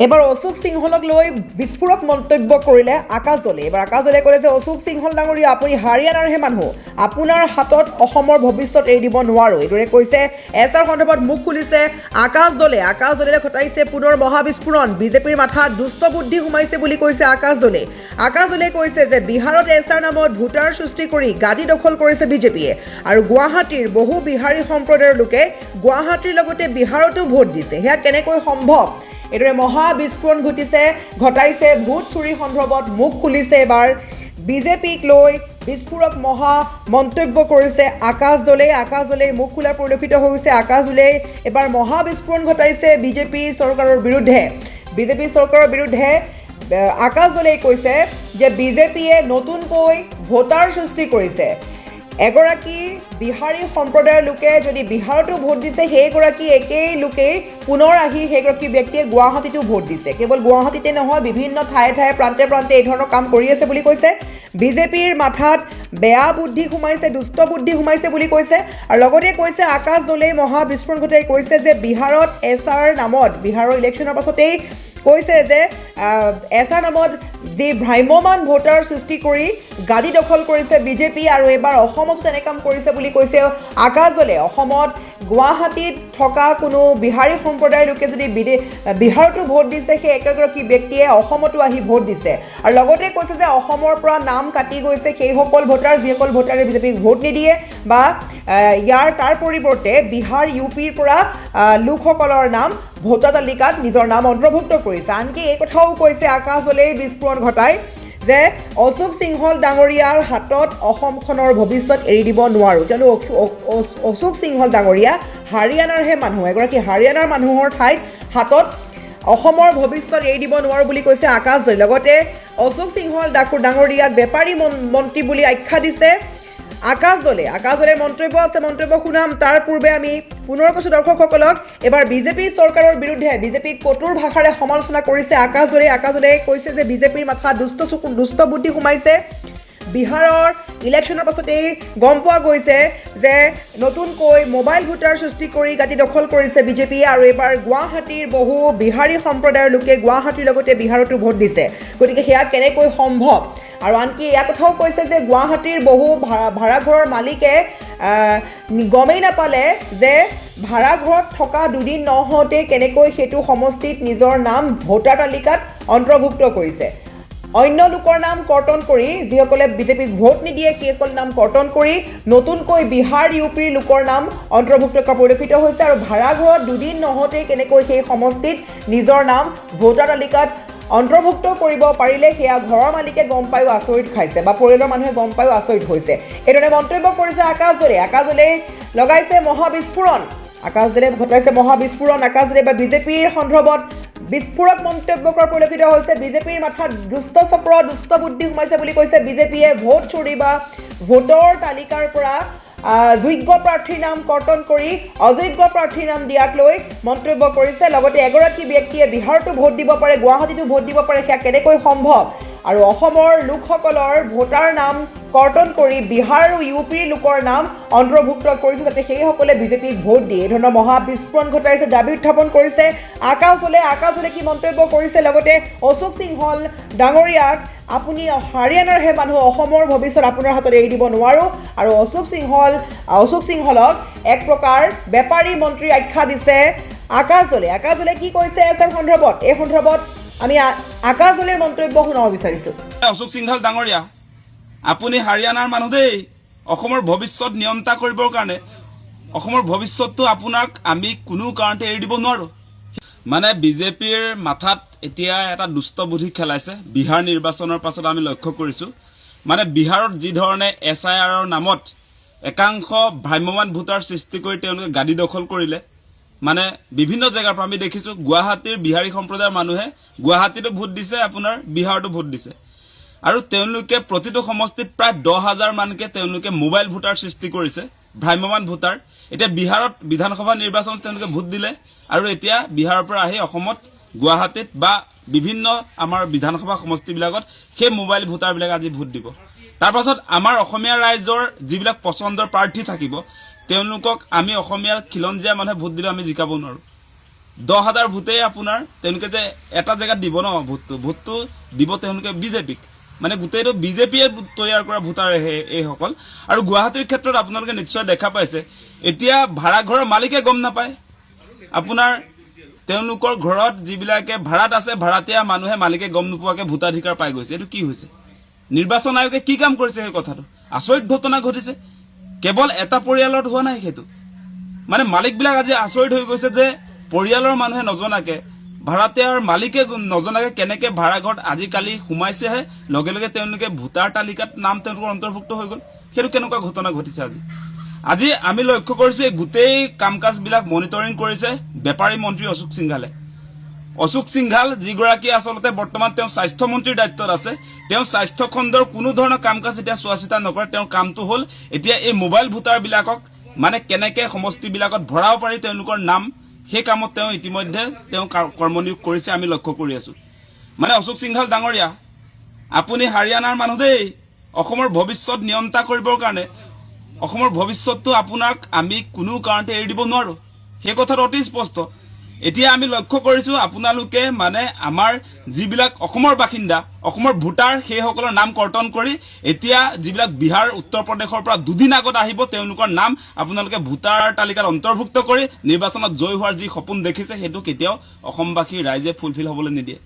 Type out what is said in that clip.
এবাৰ অশোক সিংহলক লৈ বিস্ফোৰক মন্তব্য কৰিলে আকাশ দলে। এবাৰ আকাশ দলে ক'লে যে অশোক সিংহল ডাঙৰীয়া আপুনি হাৰিয়ানাৰহে মানুহ, আপোনাৰ হাতত অসমৰ ভৱিষ্যত এৰি দিব নোৱাৰোঁ, এইদৰে কৈছে। এছাৰ সন্দৰ্ভত মুখ খুলিছে আকাশ দলে। আকাশ দলে ঘটাইছে পুনৰ মহাবিস্ফোৰণ, বিজেপিৰ মাথাত দুষ্ট বুদ্ধি সোমাইছে বুলি কৈছে আকাশ দলে। আকাশ দলে কৈছে যে বিহাৰত এছাৰ নামত ভোটাৰ সৃষ্টি কৰি গাদী দখল কৰিছে বিজেপিয়ে, আৰু গুৱাহাটীৰ বহু বিহাৰী সম্প্ৰদায়ৰ লোকে গুৱাহাটীৰ লগতে বিহাৰতো ভোট দিছে। সেয়া কেনেকৈ সম্ভৱ? এইদৰে মহাবিস্ফোৰণ ঘটাইছে ভোট চুৰি সন্দৰ্ভত মুখ খুলিছে এবাৰ বিজেপিক লৈ বিস্ফোৰক মহা মন্তব্য কৰিছে আকাশ দলে। আকাশ দলে মুখ খোলা পৰিলক্ষিত হৈছে। আকাশ দলে এবাৰ মহাবিস্ফোৰণ ঘটাইছে বিজেপি চৰকাৰৰ বিৰুদ্ধে। বিজেপি চৰকাৰৰ বিৰুদ্ধে আকাশ দলে কৈছে যে বিজেপিয়ে নতুনকৈ ভোটাৰ সৃষ্টি কৰিছে। এগৰাকী বিহাৰী সম্প্ৰদায়ৰ লোকে যদি বিহাৰতো ভোট দিছে, সেইগৰাকী একেই লোকেই পুনৰ আহি সেইগৰাকী ব্যক্তিয়ে গুৱাহাটীতো ভোট দিছে। কেৱল গুৱাহাটীতে নহয়, বিভিন্ন ঠায়ে ঠায়ে প্ৰান্তে প্ৰান্তে এই ধৰণৰ কাম কৰি আছে বুলি কৈছে। বিজেপিৰ মাথাত বেয়া বুদ্ধি সোমাইছে, দুষ্ট বুদ্ধি সোমাইছে বুলি কৈছে। আৰু লগতে কৈছে আকাশ দলে মহাবিস্ফোৰণ ঘটাই কৈছে যে বিহাৰত এছাৰ নামত, বিহাৰৰ ইলেকশ্যনৰ পাছতেই কৈছে যে এছাৰ নামত যি ভ্ৰাম্যমান ভোটাৰ সৃষ্টি কৰি গাদী দখল কৰিছে বিজেপি, আৰু এইবাৰ অসমতো তেনে কাম কৰিছে বুলি কৈছে আকাশ দলে। অসমত গুৱাহাটীত থকা কোনো বিহাৰী সম্প্ৰদায়ৰ লোকে যদি বিহাৰতো ভোট দিছে, সেই একেগৰাকী ব্যক্তিয়ে অসমতো আহি ভোট দিছে। আৰু লগতে কৈছে যে অসমৰ পৰা নাম কাটি গৈছে সেইসকল ভোটাৰ, যিসকল ভোটাৰে বিজেপিক ভোট নিদিয়ে বা তাৰ পৰিৱৰ্তে বিহাৰ ইউপিৰ পৰা লোকসকলৰ নাম ভোটাৰ তালিকাত নিজৰ নাম অন্তৰ্ভুক্ত কৰিছে। আনকি এই কথাও কৈছে আকাশ দলে বিস্ফোৰণ ঘটাই যে অশোক সিংহল ডাঙৰীয়াৰ হাতত অসমখনৰ ভৱিষ্যত এৰি দিব নোৱাৰোঁ, কিয়নো অশোক সিংহল ডাঙৰীয়া হাৰিয়ানাৰহে মানুহ, এগৰাকী হাৰিয়ানাৰ মানুহৰ হাতত অসমৰ ভৱিষ্যত এৰি দিব নোৱাৰোঁ বুলি কৈছে আকাশ দলে। লগতে অশোক সিংহল ডাঙৰীয়াক বেপাৰী মন্ত্ৰী বুলি আখ্যা দিছে আকাশ দলে। আকাশ দলেৰ মন্তব্য আছে, মন্তব্য শুনাম। তাৰ পূৰ্বে আমি পুনৰ কৈছোঁ দৰ্শকসকলক, এবাৰ বিজেপি চৰকাৰৰ বিৰুদ্ধে বিজেপিক কটুৰ ভাষাৰে সমালোচনা কৰিছে আকাশ দলে। আকাশ দলে কৈছে যে বিজেপিৰ মাথাত দুষ্ট বুদ্ধি সোমাইছে। বিহাৰৰ ইলেকশ্যনৰ পাছতেই গম পোৱা গৈছে যে নতুনকৈ মোবাইল ভোটাৰ সৃষ্টি কৰি গাদী দখল কৰিছে বিজেপিয়ে, আৰু এইবাৰ গুৱাহাটীৰ বহু বিহাৰী সম্প্ৰদায়ৰ লোকে গুৱাহাটীৰ লগতে বিহাৰতো ভোট দিছে। গতিকে সেয়া কেনেকৈ সম্ভৱ? আৰু আনকি এয়া কথাও কৈছে যে গুৱাহাটীৰ বহু ভাড়াঘৰৰ মালিকে গমেই নাপালে যে ভাড়াঘৰত থকা দুদিন নহওঁতেই কেনেকৈ সেইটো সমষ্টিত নিজৰ নাম ভোটাৰ তালিকাত অন্তৰ্ভুক্ত কৰিছে। অন্য লোকৰ নাম কৰ্তন কৰি, যিসকলে বিজেপিক ভোট নিদিয়ে সেইসকল নাম কৰ্তন কৰি নতুনকৈ বিহাৰ ইউপিৰ লোকৰ নাম অন্তৰ্ভুক্ত কৰা পৰিলক্ষিত হৈছে। আৰু ভাড়াঘৰত দুদিন নহওঁতেই কেনেকৈ সেই সমষ্টিত নিজৰ নাম ভোটাৰ তালিকাত অন্তৰ্ভুক্ত কৰিব পাৰিলে সেয়া ঘৰৰ মালিকে গম পায়ো আচৰিত খাইছে, বা পৰিয়ালৰ মানুহে গম পায়ো আচৰিত হৈছে। এইদৰে মন্তব্য কৰিছে আকাশ দলে। আকাশ দলে লগাইছে মহাবিস্ফোৰণ, আকাশ দলে ঘটাইছে মহাবিস্ফোৰণ। আকাশ দলে বা বিজেপিৰ সন্দৰ্ভত বিস্ফোৰক মন্তব্য কৰা পৰিলক্ষিত হৈছে। বিজেপিৰ মাথাত দুষ্ট বুদ্ধি সোমাইছে বুলি কৈছে। বিজেপিয়ে ভোট চুৰি বা ভোটৰ তালিকাৰ পৰা যোগ্য প্ৰাৰ্থীৰ নাম কৰ্তন কৰি অযোগ্য প্ৰাৰ্থীৰ নাম দিয়াক লৈ মন্তব্য কৰিছে। লগতে এগৰাকী ব্যক্তিয়ে বিহাৰতো ভোট দিব পাৰে, গুৱাহাটীতো ভোট দিব পাৰে, সেয়া কেনেকৈ সম্ভৱ? আৰু অসমৰ লোকসকলৰ ভোটাৰ নাম কৰ্তন কৰি বিহাৰ আৰু ইউপিৰ লোকৰ নাম অন্তৰ্ভুক্ত কৰিছে যাতে সেইসকলে বিজেপিক ভোট দিয়ে। এই ধৰণৰ মহাবিস্ফোৰণ ঘটাইছে, দাবী উত্থাপন কৰিছে আকাশ দলে। আকাশ দলে কি মন্তব্য কৰিছে? লগতে অশোক সিংহল ডাঙৰীয়াক আপুনি হাৰিয়ানাৰহে মানুহ, অসমৰ ভৱিষ্যত আপোনাৰ হাতত এৰি দিব নোৱাৰোঁ, আৰু অশোক সিংহলক এক প্ৰকাৰ বেপাৰী মন্ত্ৰী আখ্যা দিছে আকাশ দলে। আকাশ দলে কি কৈছে এছাৰ সন্দৰ্ভত, এই সন্দৰ্ভত আমি আকাশ দলেৰ মন্তব্য শুনাব বিচাৰিছোঁ। অশোক সিংহল ডাঙৰীয়া, আপুনি হাৰিয়ানাৰ মানুহ দেই। অসমৰ ভৱিষ্যত নিয়ন্ত্ৰণ কৰিবৰ কাৰণে অসমৰ ভৱিষ্যতটো আপোনাক আমি কোনো কাৰণতে এৰি দিব নোৱাৰোঁ। মানে বিজেপিৰ মাথাত এতিয়া এটা দুষ্ট বুদ্ধি খেলাইছে। বিহাৰ নিৰ্বাচনৰ পাছত আমি লক্ষ্য কৰিছোঁ, মানে বিহাৰত যি ধৰণে SIRৰ নামত একাংশ ভ্ৰাম্যমান ভোটাৰ সৃষ্টি কৰি তেওঁলোকে গাদী দখল কৰিলে, মানে বিভিন্ন জেগাৰ পৰা আমি দেখিছোঁ গুৱাহাটীৰ বিহাৰী সম্প্ৰদায়ৰ মানুহে গুৱাহাটীতো ভোট দিছে, আপোনাৰ বিহাৰতো ভোট দিছে, আৰু তেওঁলোকে প্ৰতিটো সমষ্টিত প্ৰায় 10,000 মানকে তেওঁলোকে মোবাইল ভোটাৰ সৃষ্টি কৰিছে, ভ্ৰাম্যমান ভোটাৰ। এতিয়া বিহাৰত বিধানসভা নিৰ্বাচনত তেওঁলোকে ভোট দিলে, আৰু এতিয়া বিহাৰৰ পৰা আহি অসমত গুৱাহাটীত বা বিভিন্ন আমাৰ বিধানসভা সমষ্টিবিলাকত সেই মোবাইল ভোটাৰবিলাকে আজি ভোট দিব। তাৰ পাছত আমাৰ অসমীয়া ৰাইজৰ যিবিলাক পচন্দৰ প্ৰাৰ্থী থাকিব তেওঁলোকক আমি অসমীয়া খিলঞ্জীয়া মানুহে ভোট দিলে আমি জিকাব নোৱাৰোঁ। 10,000 ভোটেই আপোনাৰ তেওঁলোকে যে এটা জেগাত দিব ন ভোটটো দিব তেওঁলোকে বিজেপিক মানে গোটেইটো বিজেপিয়ে তৈয়াৰ কৰা ভোটাৰ এইসকল আৰু গুৱাহাটীৰ ক্ষেত্ৰত আপোনালোকে নিশ্চয় দেখা পাইছে এতিয়া ভাড়া ঘৰৰ মালিকে গম নাপায় আপোনাৰ তেওঁলোকৰ ঘৰত যিবিলাকে ভাড়াত আছে ভাড়াতীয়া মানুহে মালিকে গম নোপোৱাকে ভোটাধিকাৰ পাই গৈছে এইটো কি হৈছে নিৰ্বাচন আয়োগে কি কাম কৰিছে সেই কথাটো আচৰিত ঘটনা ঘটিছে কেৱল এটা পৰিয়ালত হোৱা নাই সেইটো মানে মালিকবিলাক আজি আচৰিত হৈ গৈছে যে পৰিয়ালৰ মানুহে নজনাকে ভাড়াতীয়াৰ মালিকে নজনাকে কেনেকে ভাড়া ঘৰত আজিকালি সোমাইছেহে লগে লগে তেওঁলোকে ভোটাৰ তালিকাত নাম তেওঁলোকৰ অন্তৰ্ভুক্ত হৈ গ'ল সেইটো কেনেকুৱা ঘটনা ঘটিছে আজি আমি লক্ষ্য কৰিছো এই গোটেই কাম কাজবিলাক মনিটৰিং কৰিছে বেপাৰী মন্ত্ৰী অশোক সিংঘাল যিগৰাকী আচলতে বৰ্তমান তেওঁ স্বাস্থ্য মন্ত্ৰীৰ দায়িত্বত আছে তেওঁ স্বাস্থ্য খণ্ডৰ কোনো ধৰণৰ কাম কাজ এতিয়া চোৱা চিতা নকৰে তেওঁৰ কামটো হ'ল এতিয়া এই মোবাইল ভোটাৰ বিলাকক মানে কেনেকে সমষ্টিবিলাকত ভৰাব পাৰি তেওঁলোকৰ নাম সেই কামত তেওঁ ইতিমধ্যে তেওঁ কৰ্মনিয়োগ কৰিছে আমি লক্ষ্য কৰি আছো মানে অশোক সিংঘাল ডাঙৰীয়া আপুনি হাৰিয়ানাৰ মানুহ দেই অসমৰ ভৱিষ্যত নিয়ন্ত্ৰণ কৰিবৰ কাৰণে অসমৰ ভৱিষ্যতটো আপোনাক আমি কোনো কাৰণতে এৰি দিব নোৱাৰো সেই কথাটো অতি স্পষ্ট এতিয়া আমি লক্ষ্য কৰিছো আপোনালোকে মানে আমাৰ যিবিলাক অসমৰ বাসিন্দা অসমৰ ভোটাৰ সেইসকলৰ নাম কৰ্তন কৰি এতিয়া যিবিলাক বিহাৰ উত্তৰ প্ৰদেশৰ পৰা দুদিন আগত আহিব তেওঁলোকৰ নাম আপোনালোকে ভোটাৰ তালিকাত অন্তৰ্ভুক্ত কৰি নিৰ্বাচনত জয় হোৱাৰ যি সপোন দেখিছে সেইটো কেতিয়াও অসমবাসী ৰাইজে ফুলফিল হ'বলৈ নিদিয়ে